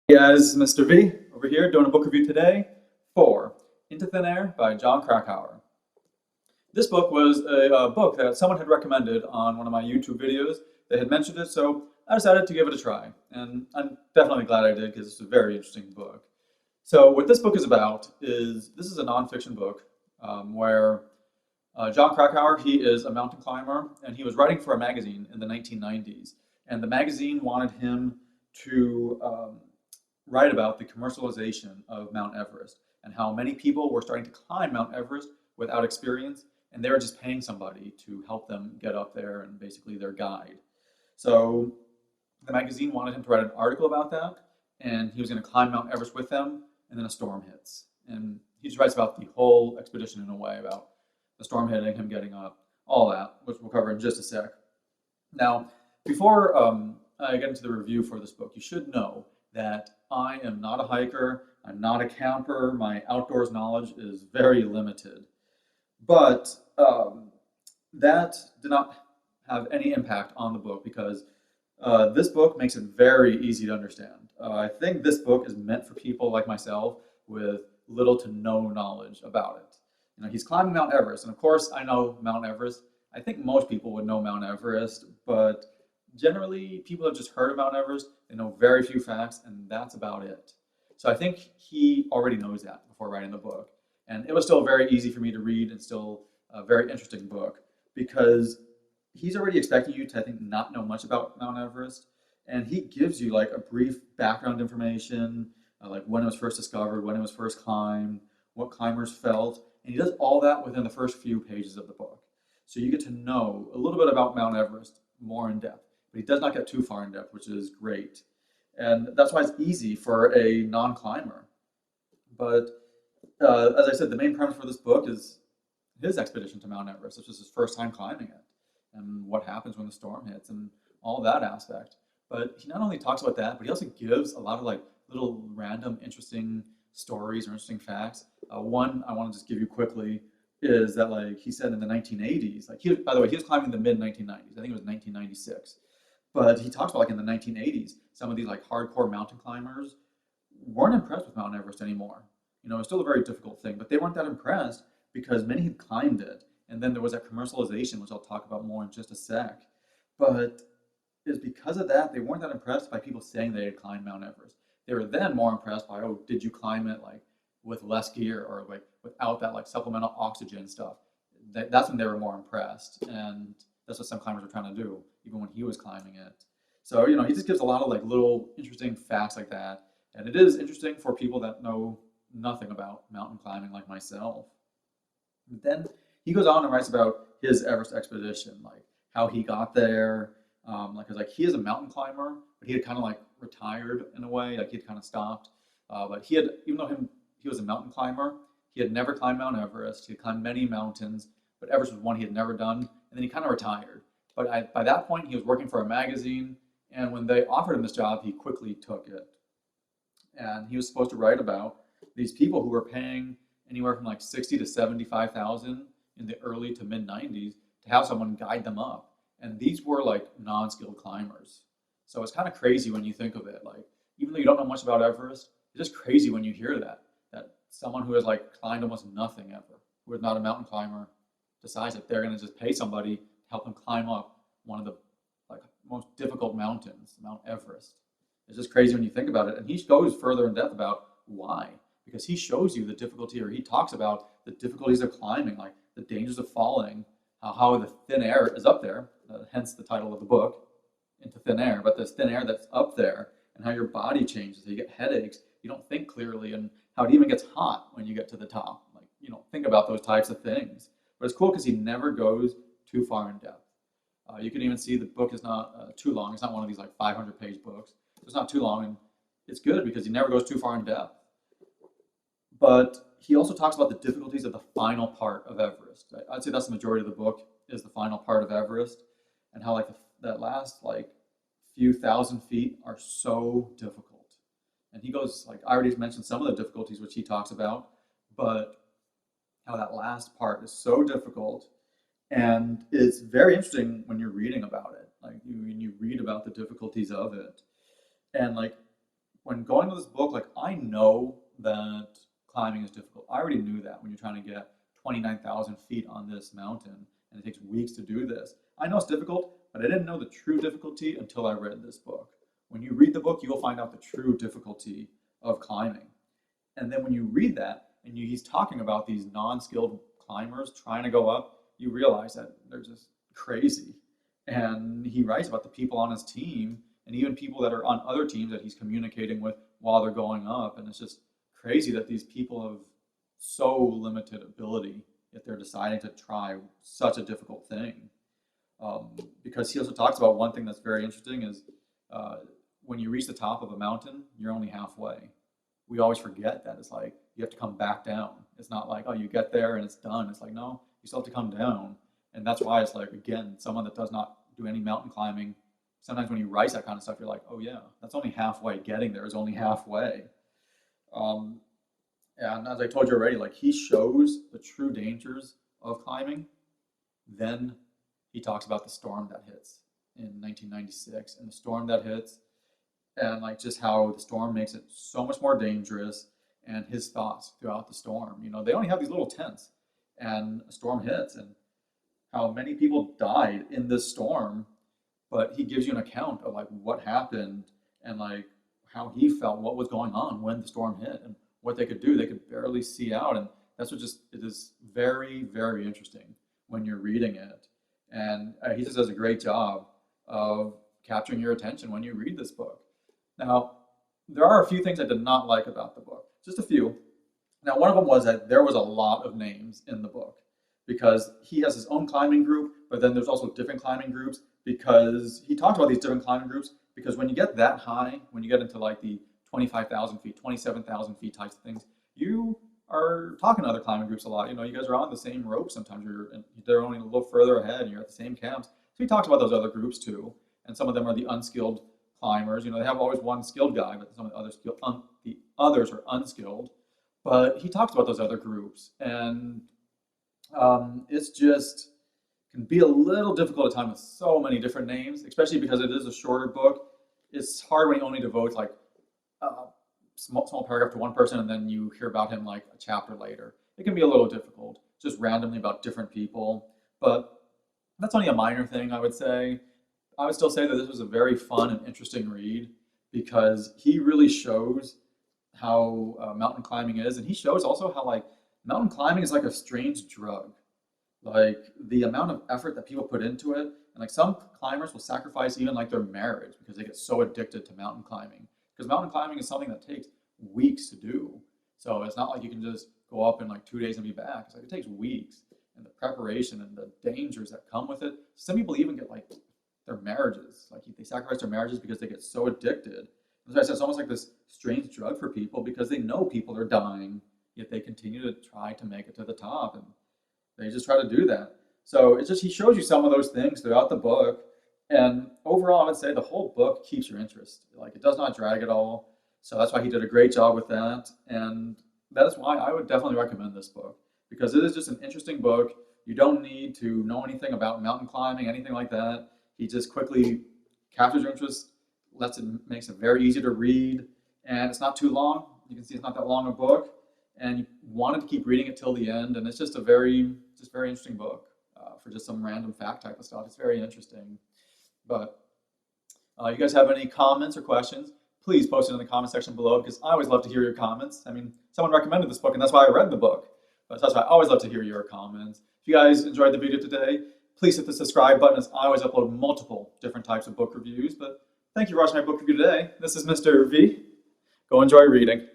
Hey guys, Mr. V over here doing a book review today for Into Thin Air by John Krakauer. This book was a book that someone had recommended on one of my YouTube videos. They had mentioned it, so I decided to give it a try. And I'm definitely glad I did because it's a very interesting book. So what this book is about is, this is a nonfiction book where John Krakauer, he is a mountain climber, and he was writing for a magazine in the 1990s. And the magazine wanted him to write about the commercialization of Mount Everest and how many people were starting to climb Mount Everest without experience, and they were just paying somebody to help them get up there and basically their guide. So the magazine wanted him to write an article about that, and he was going to climb Mount Everest with them, and then a storm hits. And he just writes about the whole expedition in a way, about the storm hitting, him getting up, all that, which we'll cover in just a sec. Now, before I get into the review for this book, you should know that I am not a hiker, I'm not a camper, my outdoors knowledge is very limited. But that did not have any impact on the book because this book makes it very easy to understand. I think this book is meant for people like myself with little to no knowledge about it. You know, he's climbing Mount Everest, and of course I know Mount Everest. I think most people would know Mount Everest, but generally people have just heard of Mount Everest. They know very few facts, and that's about it. So I think he already knows that before writing the book. And it was still very easy for me to read and still a very interesting book because he's already expecting you to, I think, not know much about Mount Everest. And he gives you like a brief background information, like when it was first discovered, when it was first climbed, what climbers felt. And he does all that within the first few pages of the book. So you get to know a little bit about Mount Everest more in depth. But he does not get too far in depth, which is great. And that's why it's easy for a non-climber. But as I said, the main premise for this book is his expedition to Mount Everest, which is his first time climbing it, and what happens when the storm hits, and all that aspect. But he not only talks about that, but he also gives a lot of like little random interesting stories or interesting facts. One I want to just give you quickly is that like he said in the 1980s, like by the way, he was climbing in the mid 1990s. I think it was 1996. But he talks about like in the 1980s, some of these like hardcore mountain climbers weren't impressed with Mount Everest anymore. You know, it's still a very difficult thing, but they weren't that impressed because many had climbed it. And then there was that commercialization, which I'll talk about more in just a sec. But it's because of that, they weren't that impressed by people saying they had climbed Mount Everest. They were then more impressed by, oh, did you climb it like with less gear or like without that like supplemental oxygen stuff? That's when they were more impressed. And that's what some climbers were trying to do, even when he was climbing it. So, you know, he just gives a lot of like little interesting facts like that. And it is interesting for people that know nothing about mountain climbing like myself. But then he goes on and writes about his Everest expedition, like how he got there. Like, 'cause, like he is a mountain climber, but he had kind of like retired in a way, like he had kind of stopped. But he had, even though he was a mountain climber, he had never climbed Mount Everest. He had climbed many mountains, but Everest was one he had never done. And then he kind of retired. But by that point, he was working for a magazine, and when they offered him this job, he quickly took it. And he was supposed to write about these people who were paying anywhere from like 60 to 75,000 in the early to mid 90s to have someone guide them up. And these were like non-skilled climbers. So it's kind of crazy when you think of it. Like, even though you don't know much about Everest, it's just crazy when you hear that someone who has like climbed almost nothing ever, who is not a mountain climber, decides that they're going to just pay somebody to help them climb up one of the like most difficult mountains, Mount Everest. It's just crazy when you think about it. And he goes further in depth about why, because he shows you the difficulty, or he talks about the difficulties of climbing, like the dangers of falling, how the thin air is up there, hence the title of the book, Into Thin Air. But this thin air that's up there, and how your body changes, you get headaches, you don't think clearly, and how it even gets hot when you get to the top. Like, you don't think about those types of things. But it's cool because he never goes too far in depth. You can even see the book is not too long. It's not one of these like 500-page books. It's not too long, and it's good because he never goes too far in depth. But he also talks about the difficulties of the final part of Everest. I'd say that's the majority of the book, is the final part of Everest, and how like that last like few thousand feet are so difficult. And he goes, like, I already mentioned some of the difficulties which he talks about, but how that last part is so difficult. And it's very interesting when you're reading about it, like when you read about the difficulties of it. And like when going to this book, like I know that climbing is difficult. I already knew that when you're trying to get 29,000 feet on this mountain and it takes weeks to do this. I know it's difficult, but I didn't know the true difficulty until I read this book. When you read the book, you will find out the true difficulty of climbing. And then when you read that and he's talking about these non-skilled climbers trying to go up, you realize that they're just crazy. And he writes about the people on his team and even people that are on other teams that he's communicating with while they're going up. And it's just crazy that these people have so limited ability, yet they're deciding to try such a difficult thing. Because he also talks about one thing that's very interesting is when you reach the top of a mountain, you're only halfway. We always forget that. It's like you have to come back down. It's not like, oh, you get there and it's done. It's like, no, you still have to come down. And that's why it's like, again, someone that does not do any mountain climbing, sometimes when you write that kind of stuff, you're like, oh yeah, that's only halfway. Getting there is only halfway. And as I told you already, like he shows the true dangers of climbing. Then he talks about the storm that hits in 1996 and the storm that hits and like just how the storm makes it so much more dangerous and his thoughts throughout the storm. You know, they only have these little tents and a storm hits and how many people died in this storm, but he gives you an account of like what happened and like how he felt, what was going on when the storm hit and what they could do. They could barely see out. And that's what just, it is very, very interesting when you're reading it. And he just does a great job of capturing your attention when you read this book. Now, there are a few things I did not like about the book, just a few. Now, one of them was that there was a lot of names in the book because he has his own climbing group, but then there's also different climbing groups because he talked about these different climbing groups because when you get that high, when you get into like the 25,000 feet, 27,000 feet types of things, you are talking to other climbing groups a lot. You know, you guys are on the same rope sometimes. They're only a little further ahead and you're at the same camps. So he talks about those other groups too. And some of them are the unskilled climbers. You know, they have always one skilled guy, but some of the others are unskilled. But he talks about those other groups. And it's just can be a little difficult at times with so many different names, especially because it is a shorter book. It's hard when he only devotes like a small paragraph to one person and then you hear about him like a chapter later. It can be a little difficult, just randomly about different people. But that's only a minor thing, I would say. I would still say that this was a very fun and interesting read because he really shows how mountain climbing is. And he shows also how like mountain climbing is like a strange drug. Like the amount of effort that people put into it. And like some climbers will sacrifice even like their marriage because they get so addicted to mountain climbing. Because mountain climbing is something that takes weeks to do. So it's not like you can just go up in like 2 days and be back. It's like it takes weeks. And the preparation and the dangers that come with it. Some people even get like their marriages. Like they sacrifice their marriages because they get so addicted. As I said, it's almost like this strange drug for people because they know people are dying, yet they continue to try to make it to the top. And they just try to do that. So it's just, he shows you some of those things throughout the book. And overall, I would say the whole book keeps your interest. Like it does not drag at all. So that's why he did a great job with that. And that is why I would definitely recommend this book because it is just an interesting book. You don't need to know anything about mountain climbing, anything like that. He just quickly captures your interest, makes it very easy to read, and it's not too long. You can see it's not that long a book, and you wanted to keep reading it till the end, and it's just a very interesting book for just some random fact type of stuff. It's very interesting. But you guys have any comments or questions, please post it in the comment section below because I always love to hear your comments. I mean, someone recommended this book, and that's why I read the book. But that's why I always love to hear your comments. If you guys enjoyed the video today, please hit the subscribe button as I always upload multiple different types of book reviews. But thank you for watching my book review today. This is Mr. V. Go enjoy reading.